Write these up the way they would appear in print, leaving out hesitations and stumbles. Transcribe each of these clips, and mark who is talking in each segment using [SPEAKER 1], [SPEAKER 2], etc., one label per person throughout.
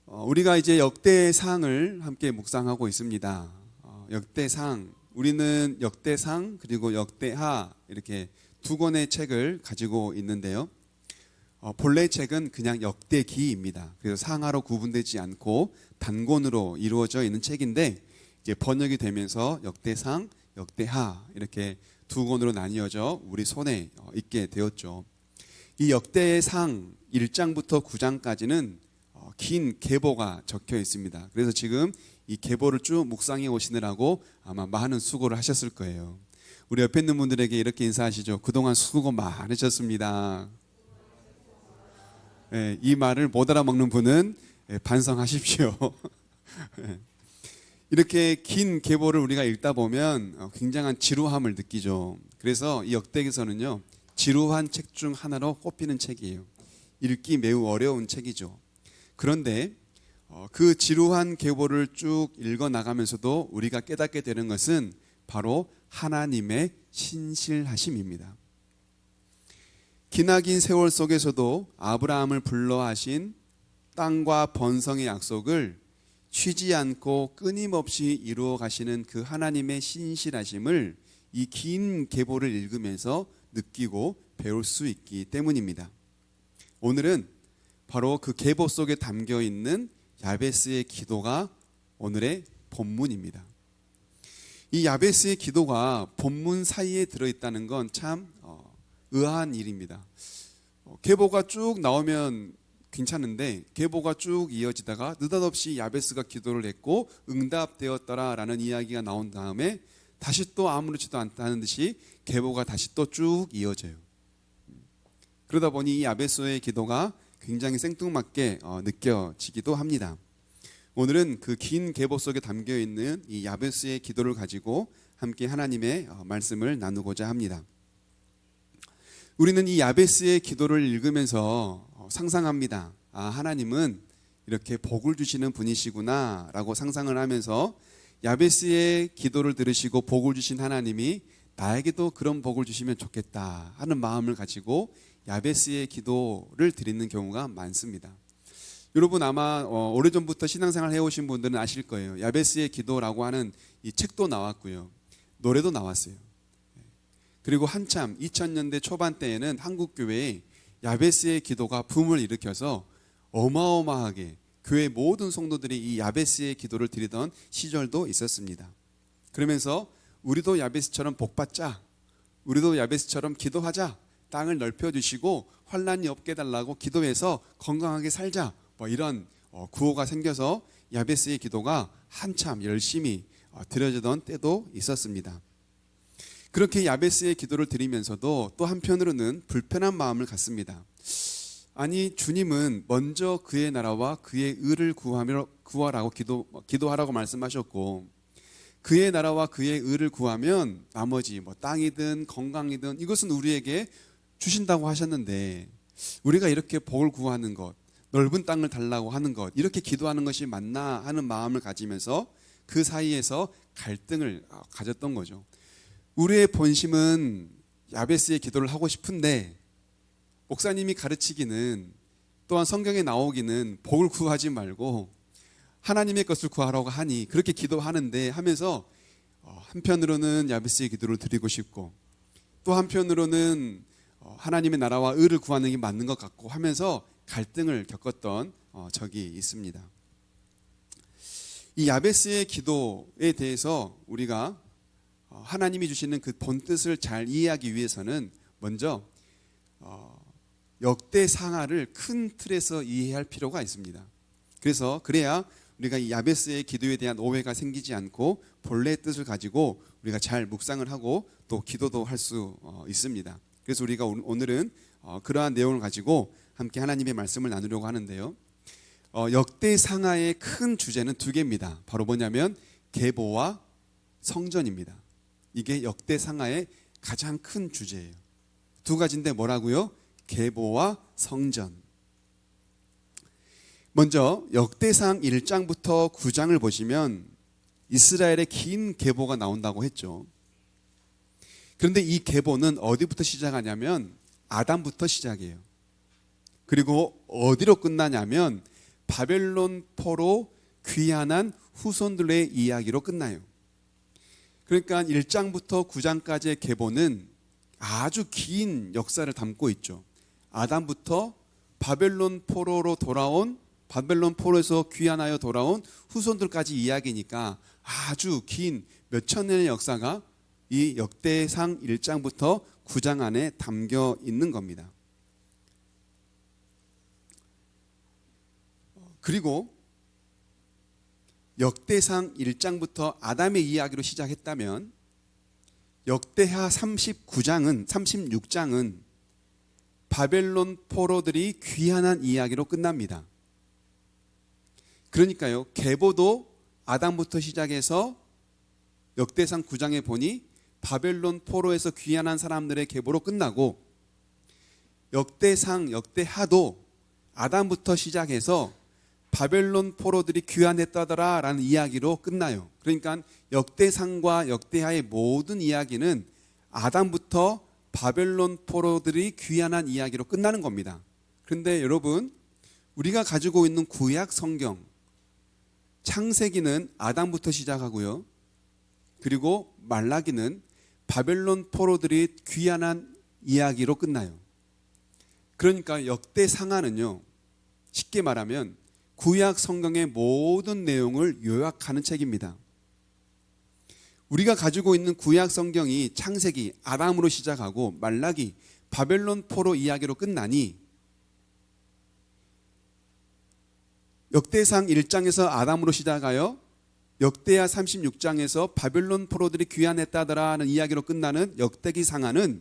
[SPEAKER 1] 우리가 이제 역대상을 함께 묵상하고 있습니다. 역대상, 우리는 역대상 그리고 역대하 이렇게 두 권의 책을 가지고 있는데요. 본래 책은 그냥 역대기입니다. 그래서 상하로 구분되지 않고 단권으로 이루어져 있는 책인데 이제 번역이 되면서 역대상, 역대하 이렇게 두 권으로 나뉘어져 우리 손에 있게 되었죠. 이 역대상 1장부터 9장까지는 긴 계보가 적혀 있습니다. 그래서 지금 이 계보를 쭉 묵상해 오시느라고 아마 많은 수고를 하셨을 거예요. 우리 옆에 있는 분들에게 이렇게 인사하시죠. 그동안 수고 많으셨습니다. 네, 이 말을 못 알아먹는 분은 반성하십시오. 이렇게 긴 계보를 우리가 읽다 보면 굉장한 지루함을 느끼죠. 그래서 이 역대기서는요, 지루한 책 중 하나로 꼽히는 책이에요. 읽기 매우 어려운 책이죠. 그런데 그 지루한 계보를 쭉 읽어 나가면서도 우리가 깨닫게 되는 것은 바로 하나님의 신실하심입니다. 기나긴 세월 속에서도 아브라함을 불러 하신 땅과 번성의 약속을 쉬지 않고 끊임없이 이루어 가시는 그 하나님의 신실하심을 이 긴 계보를 읽으면서 느끼고 배울 수 있기 때문입니다. 오늘은 바로 그 계보 속에 담겨 있는 야베스의 기도가 오늘의 본문입니다. 이 야베스의 기도가 본문 사이에 들어있다는 건 참 의아한 일입니다. 계보가 쭉 나오면 괜찮은데 계보가 쭉 이어지다가 느닷없이 야베스가 기도를 했고 응답되었더라라는 이야기가 나온 다음에 다시 또 아무렇지도 않다는 듯이 계보가 다시 또 쭉 이어져요. 그러다 보니 이 야베스의 기도가 굉장히 생뚱맞게 느껴지기도 합니다. 오늘은 그 긴 계보 속에 담겨 있는 이 야베스의 기도를 가지고 함께 하나님의 말씀을 나누고자 합니다. 우리는 이 야베스의 기도를 읽으면서 상상합니다. 하나님은 이렇게 복을 주시는 분이시구나 라고 상상을 하면서 야베스의 기도를 들으시고 복을 주신 하나님이 나에게도 그런 복을 주시면 좋겠다 하는 마음을 가지고 야베스의 기도를 드리는 경우가 많습니다. 여러분 아마 오래전부터 신앙생활 해오신 분들은 아실 거예요. 야베스의 기도라고 하는 이 책도 나왔고요. 노래도 나왔어요. 그리고 한참 2000년대 초반 때에는 한국교회에 야베스의 기도가 붐을 일으켜서 어마어마하게 교회 모든 성도들이 이 야베스의 기도를 드리던 시절도 있었습니다. 그러면서 우리도 야베스처럼 복받자, 우리도 야베스처럼 기도하자, 땅을 넓혀주시고 환난이 없게 해달라고 기도해서 건강하게 살자, 이런 구호가 생겨서 야베스의 기도가 한참 열심히 드려지던 때도 있었습니다. 그렇게 야베스의 기도를 드리면서도 또 한편으로는 불편한 마음을 갖습니다. 아니 주님은 먼저 그의 나라와 그의 의를 구하라고 기도하라고 말씀하셨고 그의 나라와 그의 의를 구하면 나머지 땅이든 건강이든 이것은 우리에게 주신다고 하셨는데 우리가 이렇게 복을 구하는 것, 넓은 땅을 달라고 하는 것, 이렇게 기도하는 것이 맞나 하는 마음을 가지면서 그 사이에서 갈등을 가졌던 거죠. 우리의 본심은 야베스의 기도를 하고 싶은데 목사님이 가르치기는 또한 성경에 나오기는 복을 구하지 말고 하나님의 것을 구하라고 하니 그렇게 기도하는데 하면서 한편으로는 야베스의 기도를 드리고 싶고 또 한편으로는 하나님의 나라와 의를 구하는 게 맞는 것 같고 하면서 갈등을 겪었던 적이 있습니다. 이 야베스의 기도에 대해서 우리가 하나님이 주시는 그 본뜻을 잘 이해하기 위해서는 먼저 역대상하를 큰 틀에서 이해할 필요가 있습니다. 그래야 우리가 이 야베스의 기도에 대한 오해가 생기지 않고 본래의 뜻을 가지고 우리가 잘 묵상을 하고 또 기도도 할 수 있습니다. 그래서 우리가 오늘은 그러한 내용을 가지고 함께 하나님의 말씀을 나누려고 하는데요. 역대상하의 큰 주제는 두 개입니다. 바로 뭐냐면 계보와 성전입니다. 이게 역대상하의 가장 큰 주제예요. 두 가지인데 뭐라고요? 계보와 성전. 먼저 역대상 1장부터 9장을 보시면 이스라엘의 긴 계보가 나온다고 했죠. 그런데 이 계보는 어디부터 시작하냐면 아담부터 시작해요. 그리고 어디로 끝나냐면 바벨론 포로 귀환한 후손들의 이야기로 끝나요. 그러니까 1장부터 9장까지의 계보는 아주 긴 역사를 담고 있죠. 아담부터 바벨론 포로에서 귀환하여 돌아온 후손들까지 이야기니까 아주 긴 몇천 년의 역사가 이 역대상 1장부터 9장 안에 담겨 있는 겁니다. 그리고 역대상 1장부터 아담의 이야기로 시작했다면 역대하 36장은 바벨론 포로들이 귀환한 이야기로 끝납니다. 그러니까요, 계보도 아담부터 시작해서 역대상 9장에 보니 바벨론 포로에서 귀환한 사람들의 계보로 끝나고, 역대하도 아담부터 시작해서 바벨론 포로들이 귀환했다더라 라는 이야기로 끝나요. 그러니까 역대상과 역대하의 모든 이야기는 아담부터 바벨론 포로들이 귀환한 이야기로 끝나는 겁니다. 그런데 여러분, 우리가 가지고 있는 구약 성경 창세기는 아담부터 시작하고요, 그리고 말라기는 바벨론 포로들이 귀환한 이야기로 끝나요. 그러니까 역대상하는요, 쉽게 말하면 구약 성경의 모든 내용을 요약하는 책입니다. 우리가 가지고 있는 구약 성경이 창세기 아담으로 시작하고 말라기 바벨론 포로 이야기로 끝나니, 역대상 1장에서 아담으로 시작하여 역대하 36장에서 바벨론 포로들이 귀환했다더라 하는 이야기로 끝나는 역대기 상하는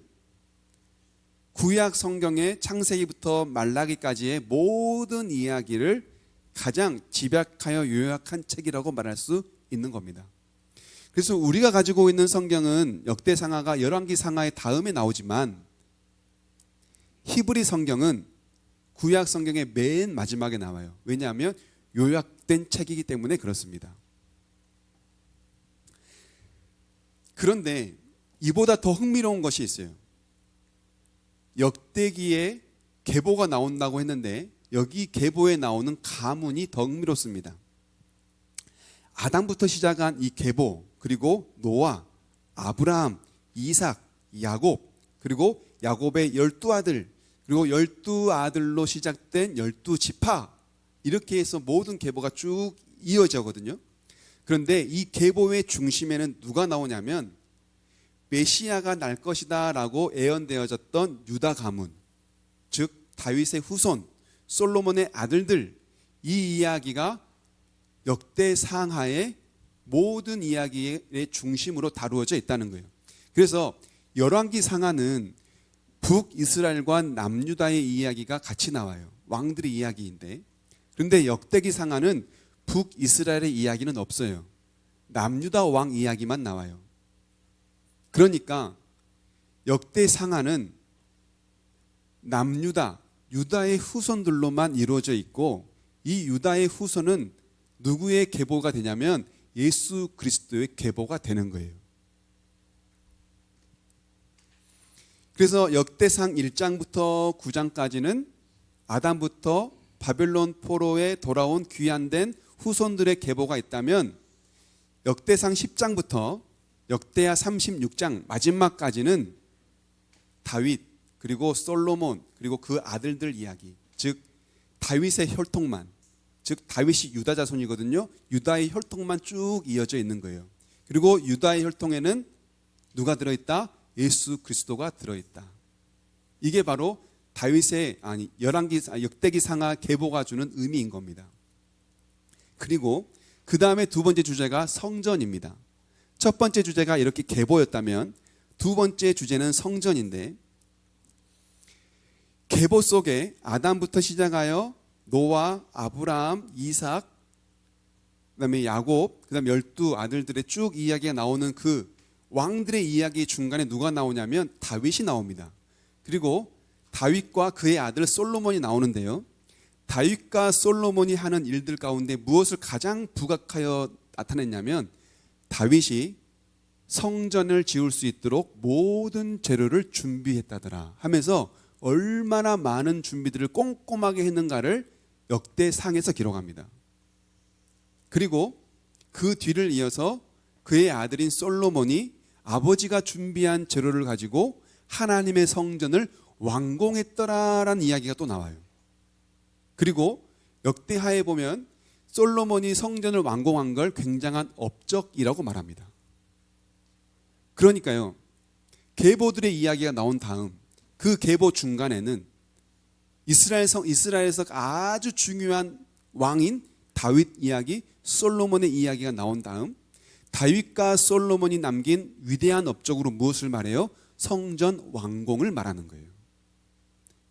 [SPEAKER 1] 구약 성경의 창세기부터 말라기까지의 모든 이야기를 가장 집약하여 요약한 책이라고 말할 수 있는 겁니다. 그래서 우리가 가지고 있는 성경은 역대상하가 열왕기 상하의 다음에 나오지만 히브리 성경은 구약 성경의 맨 마지막에 나와요. 왜냐하면 요약된 책이기 때문에 그렇습니다. 그런데 이보다 더 흥미로운 것이 있어요. 역대기에 계보가 나온다고 했는데 여기 계보에 나오는 가문이 더 흥미롭습니다. 아담부터 시작한 이 계보, 그리고 노아, 아브라함, 이삭, 야곱, 그리고 야곱의 12아들, 그리고 12아들로 시작된 12지파, 이렇게 해서 모든 계보가 쭉 이어져거든요. 그런데 이 계보의 중심에는 누가 나오냐면 메시아가 날 것이다 라고 예언되어졌던 유다 가문, 즉 다윗의 후손, 솔로몬의 아들들, 이 이야기가 역대상하의 모든 이야기의 중심으로 다루어져 있다는 거예요. 그래서 열왕기 상하는 북이스라엘과 남유다의 이야기가 같이 나와요. 왕들의 이야기인데, 그런데 역대기 상하는 북이스라엘의 이야기는 없어요. 남유다 왕 이야기만 나와요. 그러니까 역대 상하는 남유다, 유다의 후손들로만 이루어져 있고, 이 유다의 후손은 누구의 계보가 되냐면 예수 그리스도의 계보가 되는 거예요. 그래서 역대상 1장부터 9장까지는 아담부터 바벨론 포로에 돌아온 귀환된 후손들의 계보가 있다면, 역대상 10장부터 역대하 36장 마지막까지는 다윗, 그리고 솔로몬, 그리고 그 아들들 이야기, 즉 다윗의 혈통만, 즉 다윗이 유다 자손이거든요. 유다의 혈통만 쭉 이어져 있는 거예요. 그리고 유다의 혈통에는 누가 들어있다? 예수 그리스도가 들어있다. 이게 바로 다윗의 역대기 상하 계보가 주는 의미인 겁니다. 그리고 그 다음에 두 번째 주제가 성전입니다. 첫 번째 주제가 이렇게 계보였다면 두 번째 주제는 성전인데, 계보 속에 아담부터 시작하여 노아, 아브라함, 이삭, 그다음에 야곱, 그다음에 12아들들의 쭉 이야기가 나오는 그 왕들의 이야기 중간에 누가 나오냐면 다윗이 나옵니다. 그리고 다윗과 그의 아들 솔로몬이 나오는데요, 다윗과 솔로몬이 하는 일들 가운데 무엇을 가장 부각하여 나타냈냐면, 다윗이 성전을 지을 수 있도록 모든 재료를 준비했다더라 하면서 얼마나 많은 준비들을 꼼꼼하게 했는가를 역대상에서 기록합니다. 그리고 그 뒤를 이어서 그의 아들인 솔로몬이 아버지가 준비한 재료를 가지고 하나님의 성전을 완공했더라라는 이야기가 또 나와요. 그리고 역대하에 보면 솔로몬이 성전을 완공한 걸 굉장한 업적이라고 말합니다. 그러니까요, 계보들의 이야기가 나온 다음 그 계보 중간에는 이스라엘에서 아주 중요한 왕인 다윗 이야기, 솔로몬의 이야기가 나온 다음 다윗과 솔로몬이 남긴 위대한 업적으로 무엇을 말해요? 성전 완공을 말하는 거예요.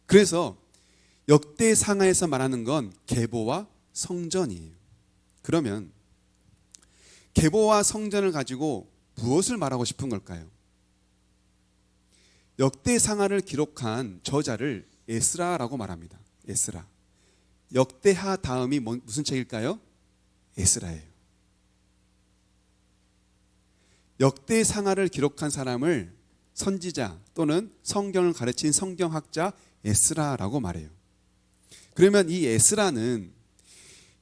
[SPEAKER 1] 그래서 역대상하에서 말하는 건 계보와 성전이에요. 그러면 계보와 성전을 가지고 무엇을 말하고 싶은 걸까요? 역대상하를 기록한 저자를 에스라라고 말합니다. 에스라. 역대하 다음이 무슨 책일까요? 에스라예요. 역대상하를 기록한 사람을 선지자 또는 성경을 가르친 성경학자 에스라라고 말해요. 그러면 이 에스라는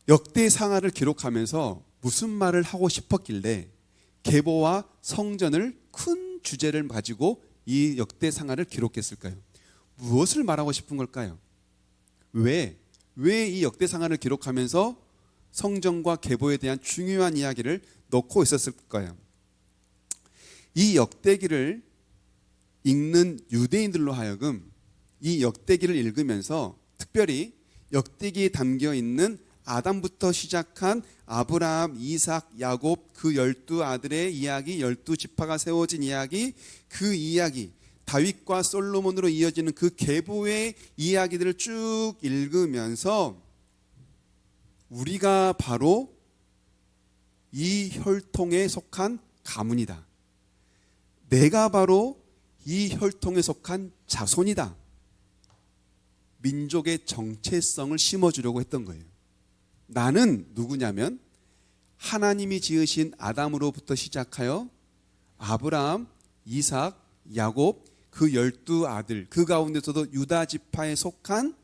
[SPEAKER 1] 역대상하를 기록하면서 무슨 말을 하고 싶었길래 계보와 성전을 큰 주제를 가지고 이 역대상하를 기록했을까요? 무엇을 말하고 싶은 걸까요? 왜 이 역대상하를 기록하면서 성전과 계보에 대한 중요한 이야기를 넣고 있었을까요? 이 역대기를 읽는 유대인들로 하여금 이 역대기를 읽으면서 특별히 역대기에 담겨 있는 아담부터 시작한 아브라함, 이삭, 야곱 그 12아들의 이야기, 12지파가 세워진 이야기, 그 이야기, 다윗과 솔로몬으로 이어지는 그 계보의 이야기들을 쭉 읽으면서 우리가 바로 이 혈통에 속한 가문이다. 내가 바로 이 혈통에 속한 자손이다. 민족의 정체성을 심어주려고 했던 거예요. 나는 누구냐면 하나님이 지으신 아담으로부터 시작하여 아브라함, 이삭, 야곱 그 12아들 그 가운데서도 유다 지파에 속한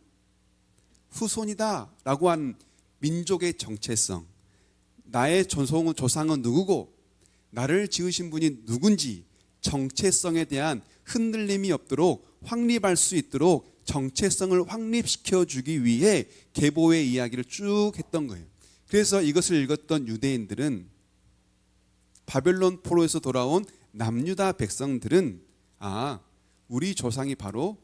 [SPEAKER 1] 후손이다 라고 한 민족의 정체성, 나의 조상은 누구고 나를 지으신 분이 누군지 정체성에 대한 흔들림이 없도록 확립할 수 있도록 정체성을 확립시켜 주기 위해 계보의 이야기를 쭉 했던 거예요. 그래서 이것을 읽었던 유대인들은 바벨론 포로에서 돌아온 남유다 백성들은 우리 조상이 바로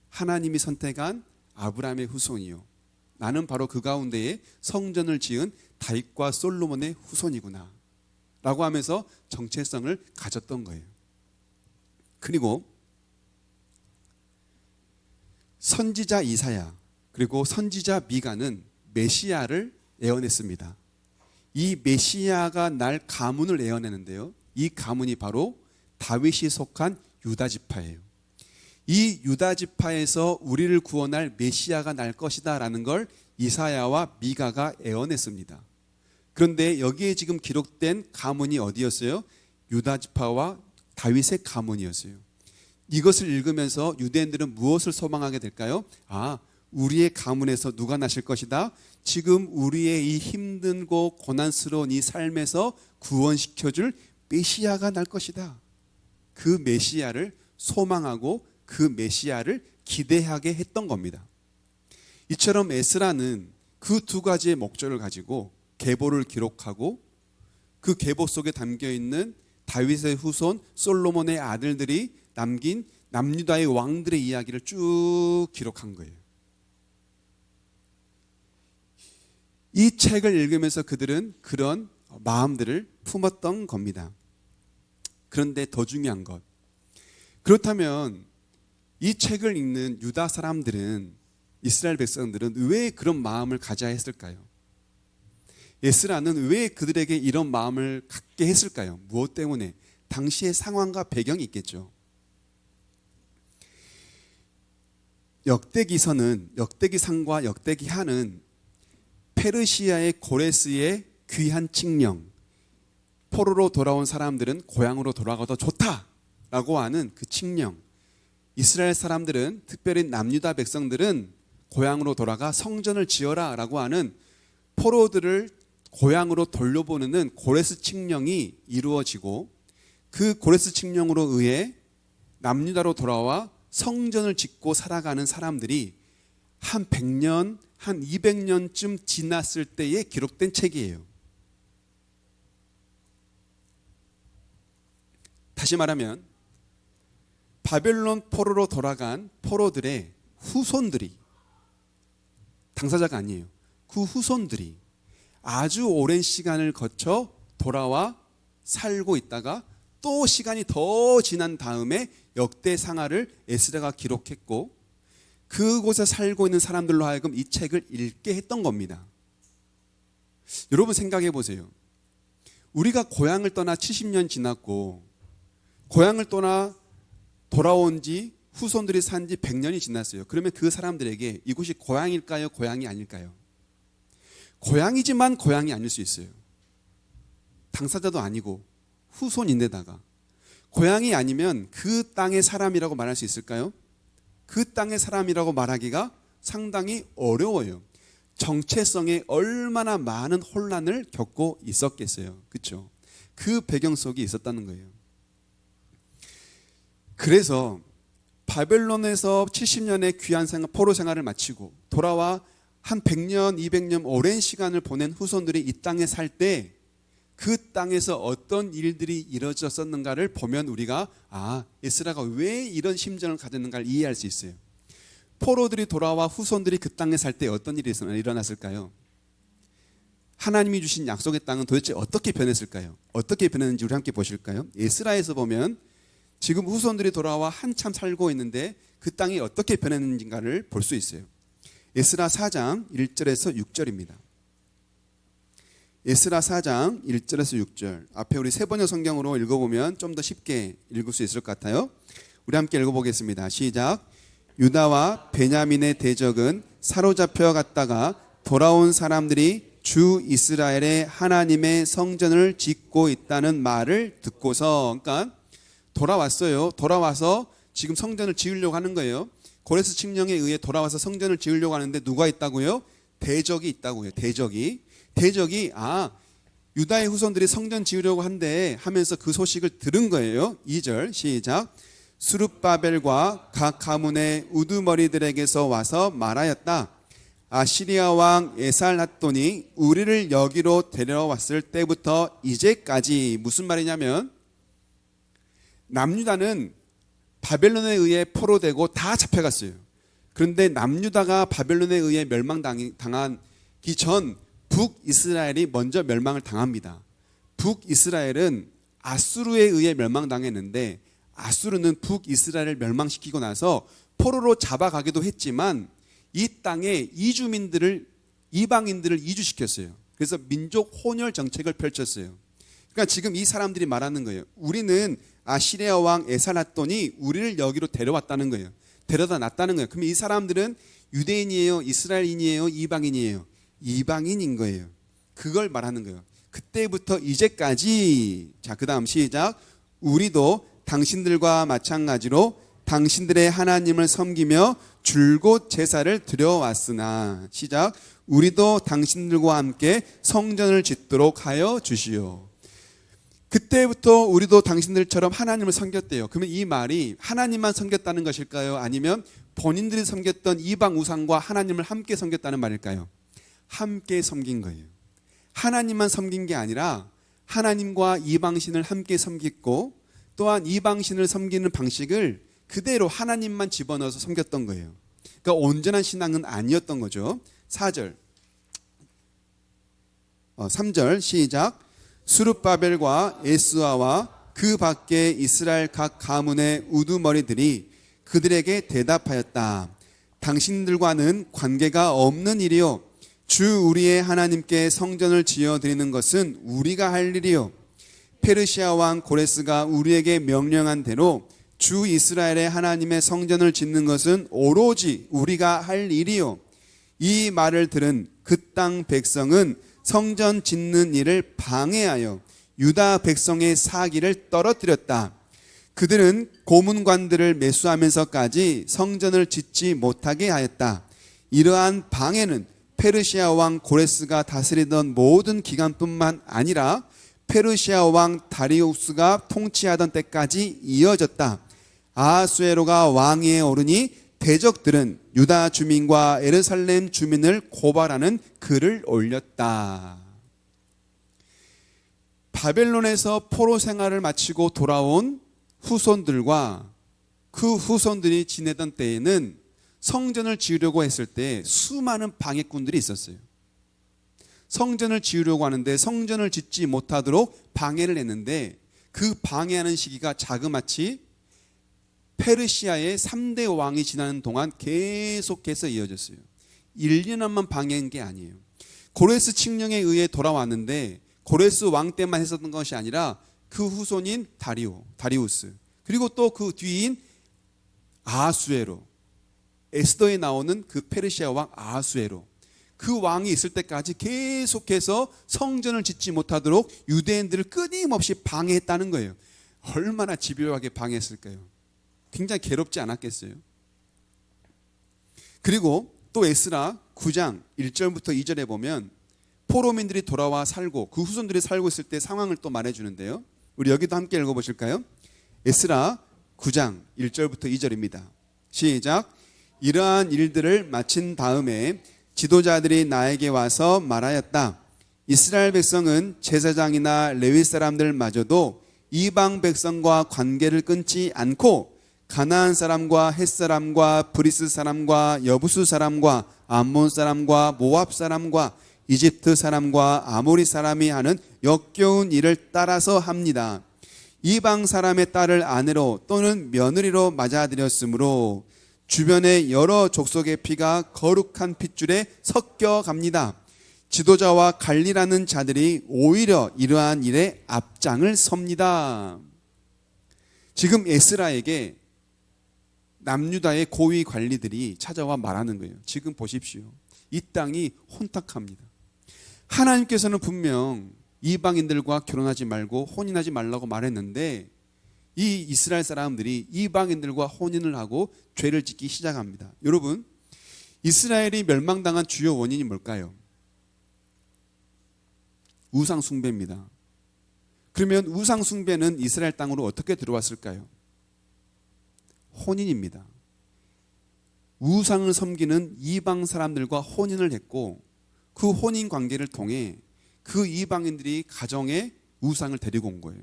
[SPEAKER 1] 하나님이 선택한 아브라함의 후손이요, 나는 바로 그 가운데에 성전을 지은 다윗과 솔로몬의 후손이구나 라고 하면서 정체성을 가졌던 거예요. 그리고 선지자 이사야 그리고 선지자 미가는 메시아를 예언했습니다. 이 메시아가 날 가문을 예언했는데요, 이 가문이 바로 다윗이 속한 유다 지파예요. 이 유다 지파에서 우리를 구원할 메시아가 날 것이다 라는 걸 이사야와 미가가 예언했습니다. 그런데 여기에 지금 기록된 가문이 어디였어요? 유다 지파와 다윗의 가문이었어요. 이것을 읽으면서 유대인들은 무엇을 소망하게 될까요? 우리의 가문에서 누가 나실 것이다? 지금 우리의 이 힘들고 고난스러운 이 삶에서 구원시켜줄 메시아가 날 것이다. 그 메시아를 소망하고 그 메시아를 기대하게 했던 겁니다. 이처럼 에스라는 그 두 가지의 목적을 가지고 계보를 기록하고 그 계보 속에 담겨있는 다윗의 후손 솔로몬의 아들들이 남긴 남유다의 왕들의 이야기를 쭉 기록한 거예요. 이 책을 읽으면서 그들은 그런 마음들을 품었던 겁니다. 그런데 더 중요한 것, 그렇다면 이 책을 읽는 유다 사람들은, 이스라엘 백성들은 왜 그런 마음을 가져야 했을까요? 에스라는 왜 그들에게 이런 마음을 갖게 했을까요? 무엇 때문에? 당시의 상황과 배경이 있겠죠. 역대기서는, 역대기상과 역대기하는 페르시아의 고레스의 귀한 칙령, 포로로 돌아온 사람들은 고향으로 돌아가도 좋다라고 하는 그 칙령, 이스라엘 사람들은, 특별히 남유다 백성들은 고향으로 돌아가 성전을 지어라 라고 하는 포로들을 고향으로 돌려보내는 고레스 칙령이 이루어지고, 그 고레스 칙령으로 의해 남유다로 돌아와 성전을 짓고 살아가는 사람들이 한 100년, 한 200년쯤 지났을 때에 기록된 책이에요. 다시 말하면 바벨론 포로로 돌아간 포로들의 후손들이, 당사자가 아니에요, 그 후손들이 아주 오랜 시간을 거쳐 돌아와 살고 있다가 또 시간이 더 지난 다음에 역대상하를 에스라가 기록했고, 그곳에 살고 있는 사람들로 하여금 이 책을 읽게 했던 겁니다. 여러분 생각해 보세요. 우리가 고향을 떠나 70년 지났고, 고향을 떠나 돌아온 지 후손들이 산 지 100년이 지났어요. 그러면 그 사람들에게 이곳이 고향일까요? 고향이 아닐까요? 고향이지만 고향이 아닐 수 있어요. 당사자도 아니고 후손인데다가 고향이 아니면 그 땅의 사람이라고 말할 수 있을까요? 그 땅의 사람이라고 말하기가 상당히 어려워요. 정체성에 얼마나 많은 혼란을 겪고 있었겠어요. 그렇죠? 그 배경 속에 있었다는 거예요. 그래서 바벨론에서 70년의 귀한 포로 생활을 마치고 돌아와 한 100년, 200년 오랜 시간을 보낸 후손들이 이 땅에 살 때 그 땅에서 어떤 일들이 이루어졌었는가를 보면 우리가 에스라가 왜 이런 심정을 가졌는가를 이해할 수 있어요. 포로들이 돌아와 후손들이 그 땅에 살 때 어떤 일이 일어났을까요? 하나님이 주신 약속의 땅은 도대체 어떻게 변했을까요? 어떻게 변했는지 우리 함께 보실까요? 에스라에서 보면 지금 후손들이 돌아와 한참 살고 있는데 그 땅이 어떻게 변했는지를 볼 수 있어요. 에스라 4장 1절에서 6절입니다. 에스라 4장 1절에서 6절. 앞에 우리 세 번역 성경으로 읽어보면 좀 더 쉽게 읽을 수 있을 것 같아요. 우리 함께 읽어보겠습니다. 시작. 유다와 베냐민의 대적은 사로잡혀 갔다가 돌아온 사람들이 주 이스라엘의 하나님의 성전을 짓고 있다는 말을 듣고서, 그러니까 돌아왔어요. 돌아와서 지금 성전을 지으려고 하는 거예요. 고레스 칙령에 의해 돌아와서 성전을 지으려고 하는데 누가 있다고요? 대적이 있다고요. 대적이 유다의 후손들이 성전 지으려고 한대 하면서 그 소식을 들은 거예요. 2절 시작. 스룹바벨과 각 가문의 우두머리들에게서 와서 말하였다. 아시리아 왕 에살핫돈이 우리를 여기로 데려왔을 때부터 이제까지, 무슨 말이냐면 남유다는 바벨론에 의해 포로되고 다 잡혀갔어요. 그런데 남유다가 바벨론에 의해 멸망당하기 전 북이스라엘이 먼저 멸망을 당합니다. 북이스라엘은 아수르에 의해 멸망당했는데 아수르는 북이스라엘을 멸망시키고 나서 포로로 잡아가기도 했지만 이 땅에 이방인들을 이주시켰어요. 그래서 민족 혼혈 정책을 펼쳤어요. 그러니까 지금 이 사람들이 말하는 거예요. 우리는 아시리아 왕 에살핫돈이 우리를 여기로 데려왔다는 거예요. 데려다 놨다는 거예요. 그럼 이 사람들은 유대인이에요? 이스라엘인이에요? 이방인이에요? 이방인인 거예요. 그걸 말하는 거예요. 그때부터 이제까지. 자, 그 다음 시작. 우리도 당신들과 마찬가지로 당신들의 하나님을 섬기며 줄곧 제사를 드려왔으나, 시작. 우리도 당신들과 함께 성전을 짓도록 하여 주시오. 그때부터 우리도 당신들처럼 하나님을 섬겼대요. 그러면 이 말이 하나님만 섬겼다는 것일까요? 아니면 본인들이 섬겼던 이방 우상과 하나님을 함께 섬겼다는 말일까요? 함께 섬긴 거예요. 하나님만 섬긴 게 아니라 하나님과 이방신을 함께 섬겼고, 또한 이방신을 섬기는 방식을 그대로 하나님만 집어넣어서 섬겼던 거예요. 그러니까 온전한 신앙은 아니었던 거죠. 3절 시작. 스룹바벨과 에스아와 그 밖에 이스라엘 각 가문의 우두머리들이 그들에게 대답하였다. 당신들과는 관계가 없는 일이요, 주 우리의 하나님께 성전을 지어드리는 것은 우리가 할 일이요, 페르시아 왕 고레스가 우리에게 명령한 대로 주 이스라엘의 하나님의 성전을 짓는 것은 오로지 우리가 할 일이요. 이 말을 들은 그 땅 백성은 성전 짓는 일을 방해하여 유다 백성의 사기를 떨어뜨렸다. 그들은 고문관들을 매수하면서까지 성전을 짓지 못하게 하였다. 이러한 방해는 페르시아 왕 고레스가 다스리던 모든 기간뿐만 아니라 페르시아 왕 다리우스가 통치하던 때까지 이어졌다. 아하수에로가 왕위에 오르니 대적들은 유다 주민과 예루살렘 주민을 고발하는 글을 올렸다. 바벨론에서 포로 생활을 마치고 돌아온 후손들과 그 후손들이 지내던 때에는 성전을 지으려고 했을 때 수많은 방해꾼들이 있었어요. 성전을 지으려고 하는데 성전을 짓지 못하도록 방해를 했는데 그 방해하는 시기가 자그마치 페르시아의 3대 왕이 지나는 동안 계속해서 이어졌어요. 1, 2년만 방해한 게 아니에요. 고레스 칙령에 의해 돌아왔는데 고레스 왕 때만 했었던 것이 아니라 그 후손인 다리우스 그리고 또 그 뒤인 아하수에로, 에스더에 나오는 그 페르시아 왕 아하수에로, 그 왕이 있을 때까지 계속해서 성전을 짓지 못하도록 유대인들을 끊임없이 방해했다는 거예요. 얼마나 집요하게 방해했을까요? 굉장히 괴롭지 않았겠어요? 그리고 또 에스라 9장 1절부터 2절에 보면 포로민들이 돌아와 살고 그 후손들이 살고 있을 때 상황을 또 말해주는데요. 우리 여기도 함께 읽어보실까요? 에스라 9장 1절부터 2절입니다. 시작. 이러한 일들을 마친 다음에 지도자들이 나에게 와서 말하였다. 이스라엘 백성은 제사장이나 레위 사람들마저도 이방 백성과 관계를 끊지 않고 가나안 사람과 헷 사람과 브리스 사람과 여부수 사람과 암몬 사람과 모압 사람과 이집트 사람과 아모리 사람이 하는 역겨운 일을 따라서 합니다. 이방 사람의 딸을 아내로 또는 며느리로 맞아들였으므로 주변의 여러 족속의 피가 거룩한 핏줄에 섞여 갑니다. 지도자와 관리라는 자들이 오히려 이러한 일에 앞장을 섭니다. 지금 에스라에게 남유다의 고위 관리들이 찾아와 말하는 거예요. 지금 보십시오. 이 땅이 혼탁합니다. 하나님께서는 분명 이방인들과 결혼하지 말고 혼인하지 말라고 말했는데 이 이스라엘 사람들이 이방인들과 혼인을 하고 죄를 짓기 시작합니다. 여러분, 이스라엘이 멸망당한 주요 원인이 뭘까요? 우상 숭배입니다. 그러면 우상 숭배는 이스라엘 땅으로 어떻게 들어왔을까요? 혼인입니다. 우상을 섬기는 이방 사람들과 혼인을 했고 그 혼인 관계를 통해 그 이방인들이 가정에 우상을 데리고 온 거예요.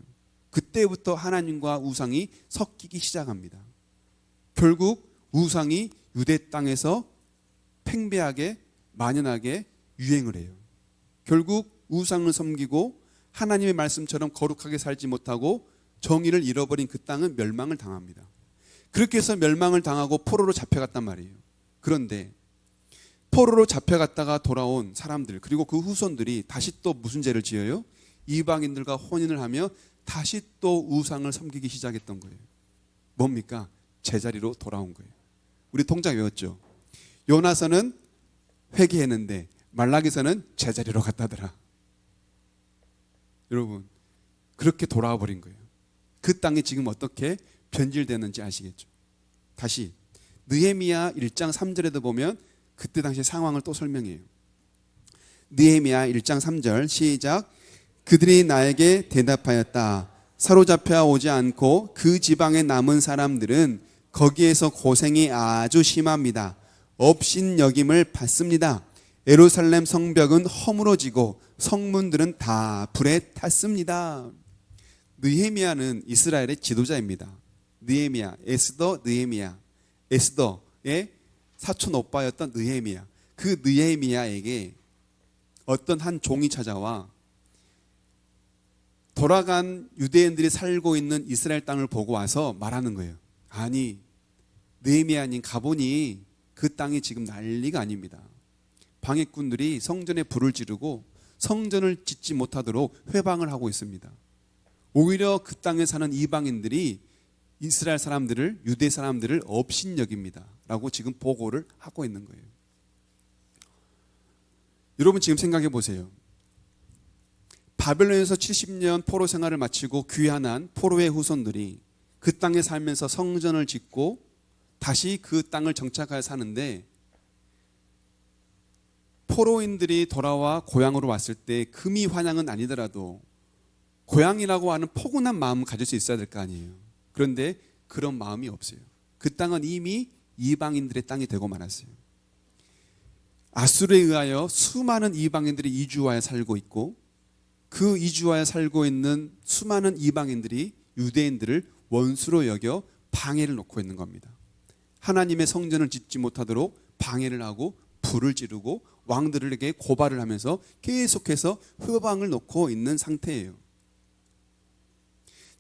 [SPEAKER 1] 그때부터 하나님과 우상이 섞이기 시작합니다. 결국 우상이 유대 땅에서 팽배하게 만연하게 유행을 해요. 결국 우상을 섬기고 하나님의 말씀처럼 거룩하게 살지 못하고 정의를 잃어버린 그 땅은 멸망을 당합니다. 그렇게 해서 멸망을 당하고 포로로 잡혀갔단 말이에요. 그런데 포로로 잡혀갔다가 돌아온 사람들 그리고 그 후손들이 다시 또 무슨 죄를 지어요? 이방인들과 혼인을 하며 다시 또 우상을 섬기기 시작했던 거예요. 뭡니까? 제자리로 돌아온 거예요. 우리 통장 외웠죠? 요나서는 회개했는데 말라기서는 제자리로 갔다더라. 여러분, 그렇게 돌아와 버린 거예요. 그 땅이 지금 어떻게 변질되는지 아시겠죠? 다시 느헤미야 1장 3절에도 보면 그때 당시 상황을 또 설명해요. 느헤미야 1장 3절 시작. 그들이 나에게 대답하였다. 사로잡혀 오지 않고 그 지방에 남은 사람들은 거기에서 고생이 아주 심합니다. 업신여김을 받습니다. 예루살렘 성벽은 허물어지고 성문들은 다 불에 탔습니다. 느헤미야는 이스라엘의 지도자입니다. 느헤미야, 에스더, 느헤미야. 에스더의 사촌 오빠였던 느헤미야. 그 느헤미야에게 어떤 한 종이 찾아와 돌아간 유대인들이 살고 있는 이스라엘 땅을 보고 와서 말하는 거예요. 아니, 느헤미야님 가보니 그 땅이 지금 난리가 아닙니다. 방해꾼들이 성전에 불을 지르고 성전을 짓지 못하도록 회방을 하고 있습니다. 오히려 그 땅에 사는 이방인들이 이스라엘 사람들을, 유대 사람들을 업신여깁니다 라고 지금 보고를 하고 있는 거예요. 여러분 지금 생각해 보세요. 바벨론에서 70년 포로 생활을 마치고 귀환한 포로의 후손들이 그 땅에 살면서 성전을 짓고 다시 그 땅을 정착하여 사는데 포로인들이 돌아와 고향으로 왔을 때 금이 환향은 아니더라도 고향이라고 하는 포근한 마음을 가질 수 있어야 될 거 아니에요. 그런데 그런 마음이 없어요. 그 땅은 이미 이방인들의 땅이 되고 말았어요. 아수르에 의하여 수많은 이방인들이 이주하여 살고 있고, 그 이주하여 살고 있는 수많은 이방인들이 유대인들을 원수로 여겨 방해를 놓고 있는 겁니다. 하나님의 성전을 짓지 못하도록 방해를 하고 불을 지르고 왕들에게 고발을 하면서 계속해서 회방을 놓고 있는 상태예요.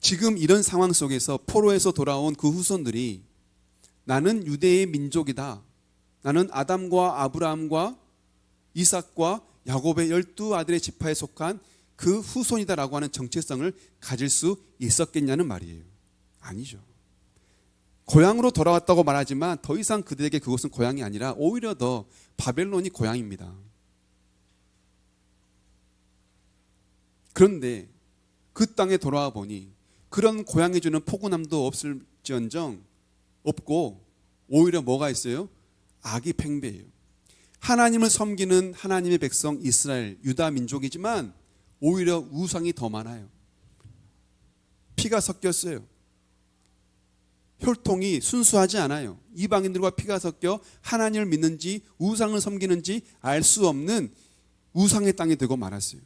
[SPEAKER 1] 지금 이런 상황 속에서 포로에서 돌아온 그 후손들이 나는 유대의 민족이다, 나는 아담과 아브라함과 이삭과 야곱의 12아들의 지파에 속한 그 후손이다라고 하는 정체성을 가질 수 있었겠냐는 말이에요. 아니죠. 고향으로 돌아왔다고 말하지만 더 이상 그들에게 그곳은 고향이 아니라 오히려 더 바벨론이 고향입니다. 그런데 그 땅에 돌아와 보니 그런 고향이 주는 포근함도 없을지언정 없고, 오히려 뭐가 있어요? 악이 팽배해요. 하나님을 섬기는 하나님의 백성 이스라엘, 유다 민족이지만 오히려 우상이 더 많아요. 피가 섞였어요. 혈통이 순수하지 않아요. 이방인들과 피가 섞여 하나님을 믿는지 우상을 섬기는지 알 수 없는 우상의 땅이 되고 말았어요.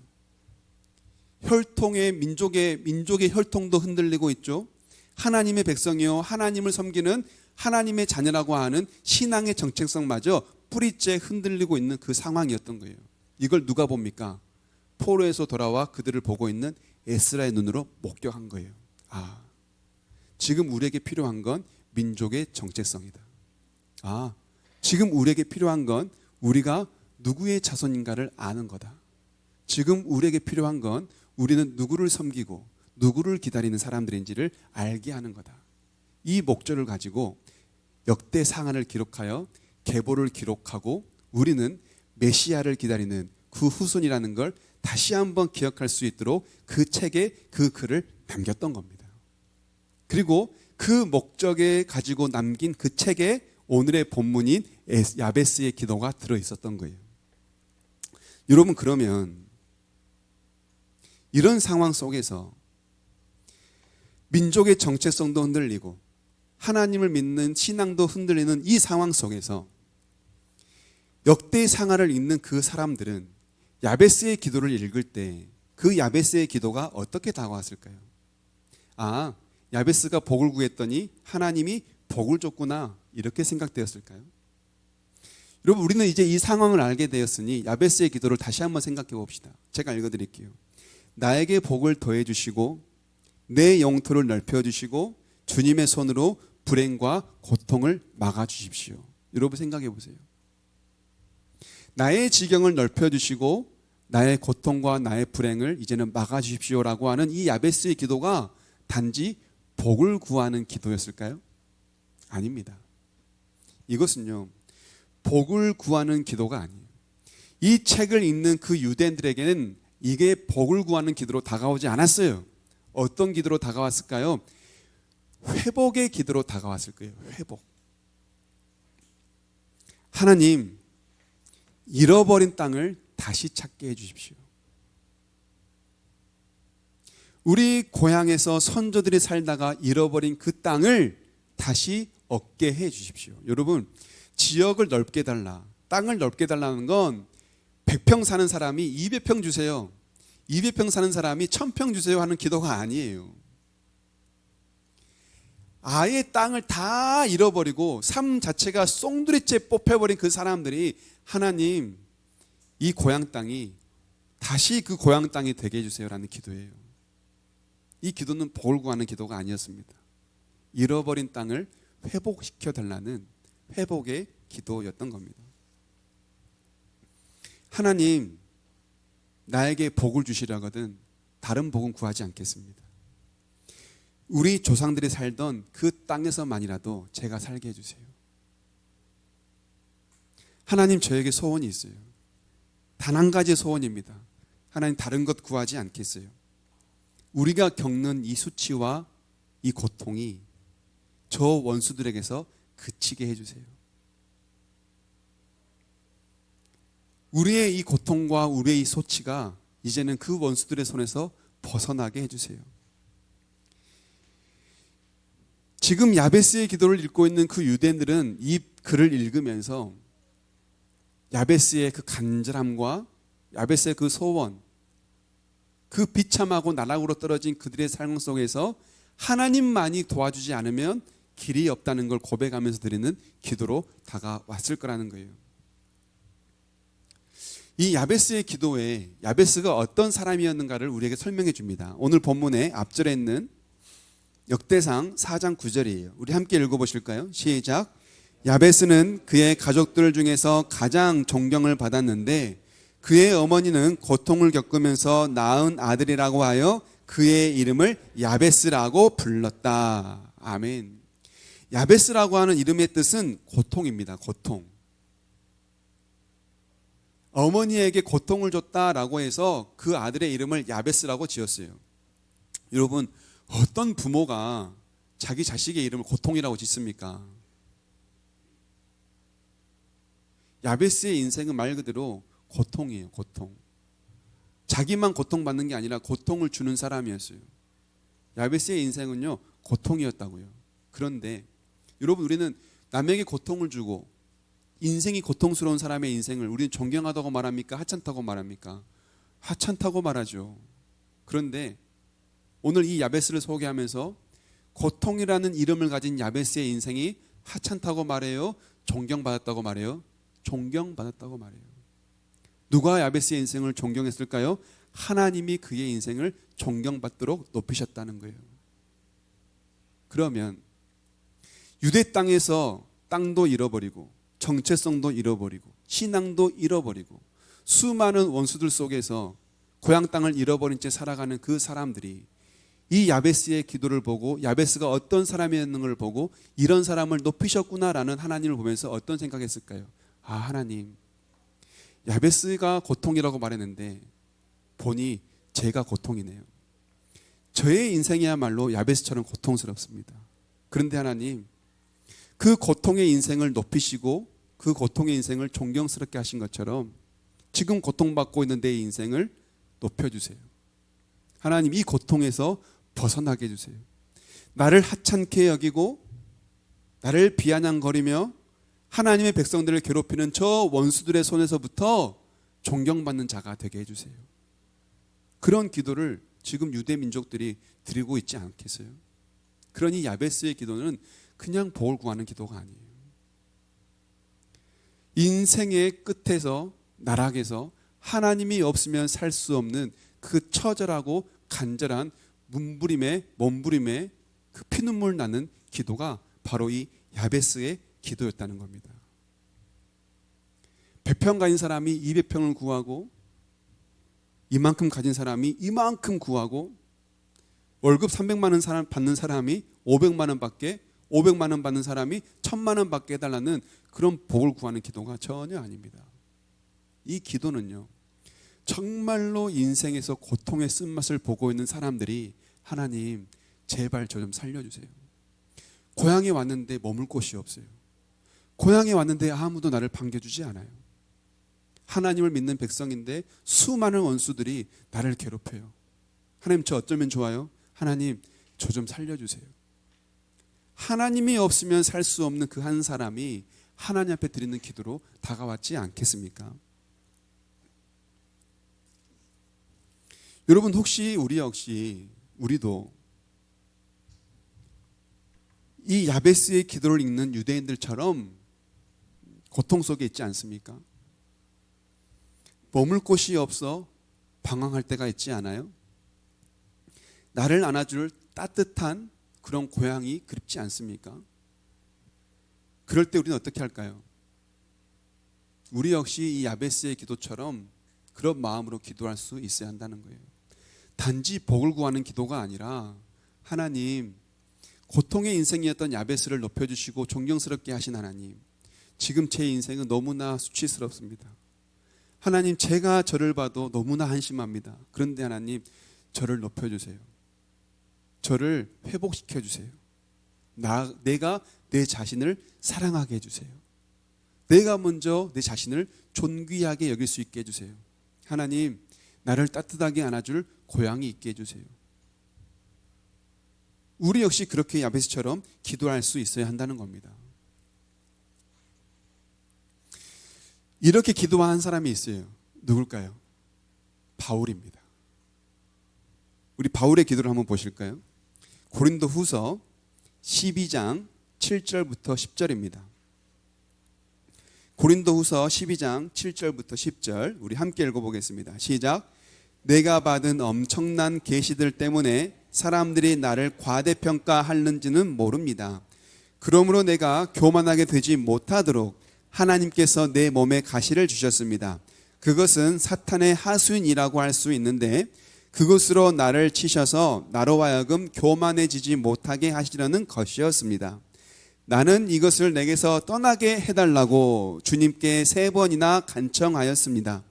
[SPEAKER 1] 혈통의 민족의 혈통도 흔들리고 있죠. 하나님의 백성이요, 하나님을 섬기는 하나님의 자녀라고 하는 신앙의 정체성마저 뿌리째 흔들리고 있는 그 상황이었던 거예요. 이걸 누가 봅니까? 포로에서 돌아와 그들을 보고 있는 에스라의 눈으로 목격한 거예요. 아, 지금 우리에게 필요한 건 민족의 정체성이다. 아, 지금 우리에게 필요한 건 우리가 누구의 자손인가를 아는 거다. 지금 우리에게 필요한 건 우리는 누구를 섬기고 누구를 기다리는 사람들인지를 알게 하는 거다. 이 목적을 가지고 역대상하를 기록하여 계보를 기록하고 우리는 메시아를 기다리는 그 후손이라는 걸 다시 한번 기억할 수 있도록 그 책에 그 글을 남겼던 겁니다. 그리고 그 목적에 가지고 남긴 그 책에 오늘의 본문인 야베스의 기도가 들어있었던 거예요. 여러분, 그러면 이런 상황 속에서 민족의 정체성도 흔들리고 하나님을 믿는 신앙도 흔들리는 이 상황 속에서 역대상하를 읽는 그 사람들은 야베스의 기도를 읽을 때 그 야베스의 기도가 어떻게 다가왔을까요? 아, 야베스가 복을 구했더니 하나님이 복을 줬구나, 이렇게 생각되었을까요? 여러분, 우리는 이제 이 상황을 알게 되었으니 야베스의 기도를 다시 한번 생각해 봅시다. 제가 읽어드릴게요. 나에게 복을 더해 주시고 내 영토를 넓혀 주시고 주님의 손으로 불행과 고통을 막아 주십시오. 여러분, 생각해 보세요. 나의 지경을 넓혀 주시고 나의 고통과 나의 불행을 이제는 막아 주십시오라고 하는 이 야베스의 기도가 단지 복을 구하는 기도였을까요? 아닙니다. 이것은요, 복을 구하는 기도가 아니에요. 이 책을 읽는 그 유대인들에게는 이게 복을 구하는 기도로 다가오지 않았어요. 어떤 기도로 다가왔을까요? 회복의 기도로 다가왔을 거예요. 회복. 하나님, 잃어버린 땅을 다시 찾게 해주십시오. 우리 고향에서 선조들이 살다가 잃어버린 그 땅을 다시 얻게 해주십시오. 여러분, 지역을 넓게 달라, 땅을 넓게 달라는 건 100평 사는 사람이 200평 주세요, 200평 사는 사람이 1000평 주세요 하는 기도가 아니에요. 아예 땅을 다 잃어버리고 삶 자체가 송두리째 뽑혀버린 그 사람들이 하나님, 이 고향 땅이 다시 그 고향 땅이 되게 해주세요라는 기도예요. 이 기도는 복을 구하는 기도가 아니었습니다. 잃어버린 땅을 회복시켜 달라는 회복의 기도였던 겁니다. 하나님, 나에게 복을 주시려거든 다른 복은 구하지 않겠습니다. 우리 조상들이 살던 그 땅에서만이라도 제가 살게 해주세요. 하나님, 저에게 소원이 있어요. 단 한 가지 소원입니다. 하나님, 다른 것 구하지 않겠어요. 우리가 겪는 이 수치와 이 고통이 저 원수들에게서 그치게 해주세요. 우리의 이 고통과 우리의 이 소치가 이제는 그 원수들의 손에서 벗어나게 해주세요. 지금 야베스의 기도를 읽고 있는 그 유대인들은 이 글을 읽으면서 야베스의 그 간절함과 야베스의 그 소원, 그 비참하고 나락으로 떨어진 그들의 삶 속에서 하나님만이 도와주지 않으면 길이 없다는 걸 고백하면서 드리는 기도로 다가왔을 거라는 거예요. 이 야베스의 기도에 야베스가 어떤 사람이었는가를 우리에게 설명해 줍니다. 오늘 본문의 앞절에 있는 역대상 4장 9절이에요. 우리 함께 읽어보실까요? 시작. 야베스는 그의 가족들 중에서 가장 존경을 받았는데 그의 어머니는 고통을 겪으면서 낳은 아들이라고 하여 그의 이름을 야베스라고 불렀다. 아멘. 야베스라고 하는 이름의 뜻은 고통입니다. 고통. 어머니에게 고통을 줬다라고 해서 그 아들의 이름을 야베스라고 지었어요. 여러분, 어떤 부모가 자기 자식의 이름을 고통이라고 짓습니까? 야베스의 인생은 말 그대로 고통이에요. 고통. 자기만 고통받는 게 아니라 고통을 주는 사람이었어요. 야베스의 인생은요, 고통이었다고요. 그런데 여러분, 우리는 남에게 고통을 주고 인생이 고통스러운 사람의 인생을 우리는 존경하다고 말합니까? 하찮다고 말합니까? 하찮다고 말하죠. 그런데 오늘 이 야베스를 소개하면서 고통이라는 이름을 가진 야베스의 인생이 하찮다고 말해요? 존경받았다고 말해요? 존경받았다고 말해요. 누가 야베스의 인생을 존경했을까요? 하나님이 그의 인생을 존경받도록 높이셨다는 거예요. 그러면 유대 땅에서 땅도 잃어버리고 정체성도 잃어버리고 신앙도 잃어버리고 수많은 원수들 속에서 고향 땅을 잃어버린 채 살아가는 그 사람들이 이 야베스의 기도를 보고 야베스가 어떤 사람이었는 걸 보고 이런 사람을 높이셨구나라는 하나님을 보면서 어떤 생각했을까요? 아, 하나님, 야베스가 고통이라고 말했는데 보니 제가 고통이네요. 저의 인생이야말로 야베스처럼 고통스럽습니다. 그런데 하나님, 그 고통의 인생을 높이시고 그 고통의 인생을 존경스럽게 하신 것처럼 지금 고통받고 있는 내 인생을 높여주세요. 하나님, 이 고통에서 벗어나게 해주세요. 나를 하찮게 여기고 나를 비아냥거리며 하나님의 백성들을 괴롭히는 저 원수들의 손에서부터 존경받는 자가 되게 해주세요. 그런 기도를 지금 유대 민족들이 드리고 있지 않겠어요? 그러니 야베스의 기도는 그냥 복을 구하는 기도가 아니에요. 인생의 끝에서 나락에서 하나님이 없으면 살 수 없는 그 처절하고 간절한 몸부림에 그 피눈물 나는 기도가 바로 이 야베스의 기도였다는 겁니다. 100평 가진 사람이 200평을 구하고 이만큼 가진 사람이 이만큼 구하고 월급 300만 원 받는 사람이 500만 원밖에 500만 원 받는 사람이 1000만 원 받게 해달라는 그런 복을 구하는 기도가 전혀 아닙니다. 이 기도는요, 정말로 인생에서 고통의 쓴맛을 보고 있는 사람들이 하나님 제발 저 좀 살려주세요. 고향에 왔는데 머물 곳이 없어요. 고향에 왔는데 아무도 나를 반겨주지 않아요. 하나님을 믿는 백성인데 수많은 원수들이 나를 괴롭혀요. 하나님, 저 어쩌면 좋아요? 하나님, 저 좀 살려주세요. 하나님이 없으면 살 수 없는 그 한 사람이 하나님 앞에 드리는 기도로 다가왔지 않겠습니까? 여러분, 혹시 우리도 이 야베스의 기도를 읽는 유대인들처럼 고통 속에 있지 않습니까? 머물 곳이 없어 방황할 때가 있지 않아요? 나를 안아줄 따뜻한 그런 고향이 그립지 않습니까? 그럴 때 우리는 어떻게 할까요? 우리 역시 이 야베스의 기도처럼 그런 마음으로 기도할 수 있어야 한다는 거예요. 단지 복을 구하는 기도가 아니라 하나님, 고통의 인생이었던 야베스를 높여주시고 존경스럽게 하신 하나님, 지금 제 인생은 너무나 수치스럽습니다. 하나님, 제가 저를 봐도 너무나 한심합니다. 그런데 하나님, 저를 높여주세요. 저를 회복시켜주세요. 내가 내 자신을 사랑하게 해주세요. 내가 먼저 내 자신을 존귀하게 여길 수 있게 해주세요. 하나님, 나를 따뜻하게 안아줄 고향이 있게 해주세요. 우리 역시 그렇게 야베스처럼 기도할 수 있어야 한다는 겁니다. 이렇게 기도한 사람이 있어요. 누굴까요? 바울입니다. 우리 바울의 기도를 한번 보실까요? 고린도 후서 12장 7절부터 10절입니다. 고린도 후서 12장 7절부터 10절 우리 함께 읽어보겠습니다. 시작. 내가 받은 엄청난 계시들 때문에 사람들이 나를 과대평가하는지는 모릅니다. 그러므로 내가 교만하게 되지 못하도록 하나님께서 내 몸에 가시를 주셨습니다. 그것은 사탄의 하수인이라고 할 수 있는데 그것으로 나를 치셔서 나로 하여금 교만해지지 못하게 하시려는 것이었습니다. 나는 이것을 내게서 떠나게 해달라고 주님께 3번이나 간청하였습니다.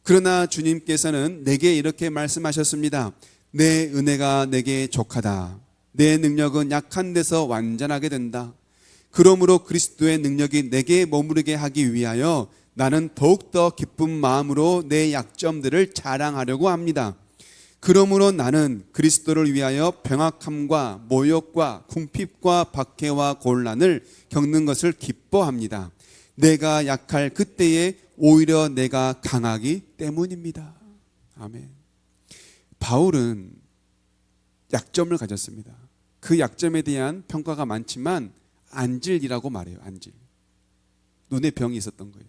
[SPEAKER 1] 그러나 주님께서는 내게 이렇게 말씀하셨습니다. 내 은혜가 내게 족하다. 내 능력은 약한 데서 완전하게 된다. 그러므로 그리스도의 능력이 내게 머무르게 하기 위하여 나는 더욱더 기쁜 마음으로 내 약점들을 자랑하려고 합니다. 그러므로 나는 그리스도를 위하여 병악함과 모욕과 궁핍과 박해와 곤란을 겪는 것을 기뻐합니다. 내가 약할 그때에 오히려 내가 강하기 때문입니다. 아멘. 바울은 약점을 가졌습니다. 그 약점에 대한 평가가 많지만 안질이라고 말해요. 안질. 눈에 병이 있었던 거예요.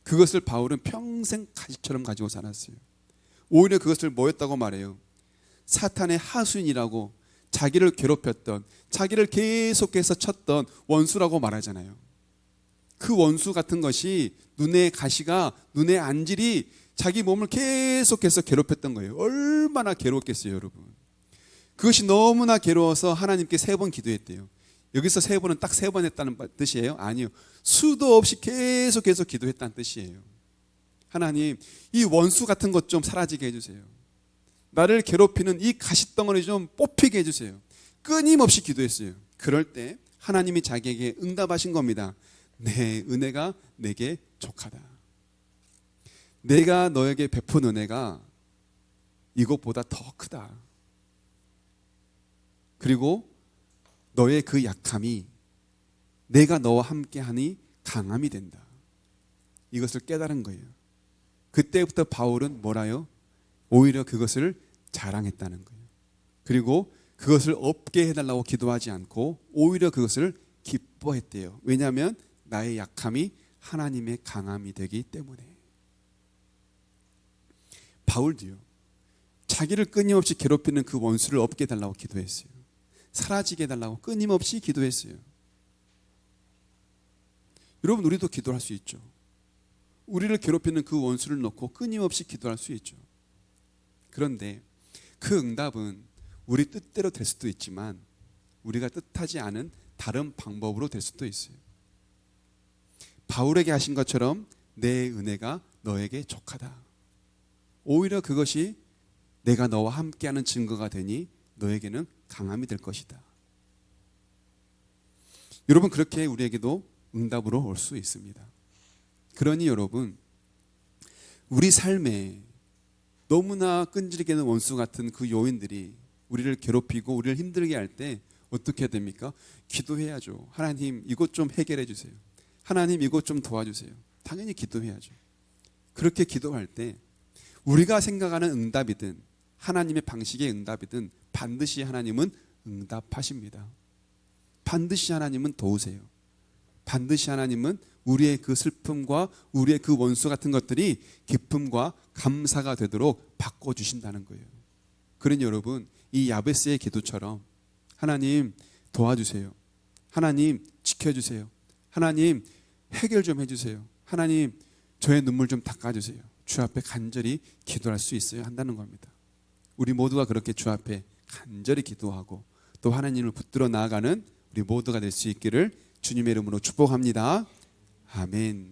[SPEAKER 1] 그것을 바울은 평생 가시처럼 가지고 살았어요. 오히려 그것을 뭐였다고 말해요? 사탄의 하수인이라고, 자기를 괴롭혔던, 자기를 계속해서 쳤던 원수라고 말하잖아요. 그 원수 같은 것이 눈의 가시가, 눈의 안질이 자기 몸을 계속해서 괴롭혔던 거예요. 얼마나 괴롭겠어요, 여러분. 그것이 너무나 괴로워서 하나님께 3번 기도했대요. 여기서 3번은 딱 3번 했다는 뜻이에요? 아니요. 수도 없이 계속해서 기도했다는 뜻이에요. 하나님, 이 원수 같은 것 좀 사라지게 해주세요. 나를 괴롭히는 이 가시덩어리 좀 뽑히게 해주세요. 끊임없이 기도했어요. 그럴 때 하나님이 자기에게 응답하신 겁니다. 내 은혜가 내게 족하다. 내가 너에게 베푼 은혜가 이것보다 더 크다. 그리고 너의 그 약함이 내가 너와 함께하니 강함이 된다. 이것을 깨달은 거예요. 그때부터 바울은 뭐라요? 오히려 그것을 자랑했다는 거예요. 그리고 그것을 없게 해달라고 기도하지 않고 오히려 그것을 기뻐했대요. 왜냐하면 나의 약함이 하나님의 강함이 되기 때문에. 바울도요, 자기를 끊임없이 괴롭히는 그 원수를 없게 해달라고 기도했어요. 사라지게 해달라고 끊임없이 기도했어요. 여러분, 우리도 기도할 수 있죠. 우리를 괴롭히는 그 원수를 놓고 끊임없이 기도할 수 있죠. 그런데 그 응답은 우리 뜻대로 될 수도 있지만 우리가 뜻하지 않은 다른 방법으로 될 수도 있어요. 바울에게 하신 것처럼 내 은혜가 너에게 족하다. 오히려 그것이 내가 너와 함께하는 증거가 되니 너에게는 강함이 될 것이다. 여러분, 그렇게 우리에게도 응답으로 올 수 있습니다. 그러니 여러분, 우리 삶에 너무나 끈질기게 하는 원수 같은 그 요인들이 우리를 괴롭히고 우리를 힘들게 할 때 어떻게 해야 됩니까? 기도해야죠. 하나님, 이것 좀 해결해 주세요. 하나님, 이것 좀 도와주세요. 당연히 기도해야죠. 그렇게 기도할 때 우리가 생각하는 응답이든 하나님의 방식의 응답이든 반드시 하나님은 응답하십니다. 반드시 하나님은 도우세요. 반드시 하나님은 우리의 그 슬픔과 우리의 그 원수 같은 것들이 기쁨과 감사가 되도록 바꿔주신다는 거예요. 그러니 여러분, 이 야베스의 기도처럼 하나님 도와주세요. 하나님 지켜주세요. 하나님 해결 좀 해주세요. 하나님 저의 눈물 좀 닦아주세요. 주 앞에 간절히 기도할 수 있어야 한다는 겁니다. 우리 모두가 그렇게 주 앞에 간절히 기도하고 또 하나님을 붙들어 나아가는 우리 모두가 될 수 있기를 주님의 이름으로 축복합니다. 아멘.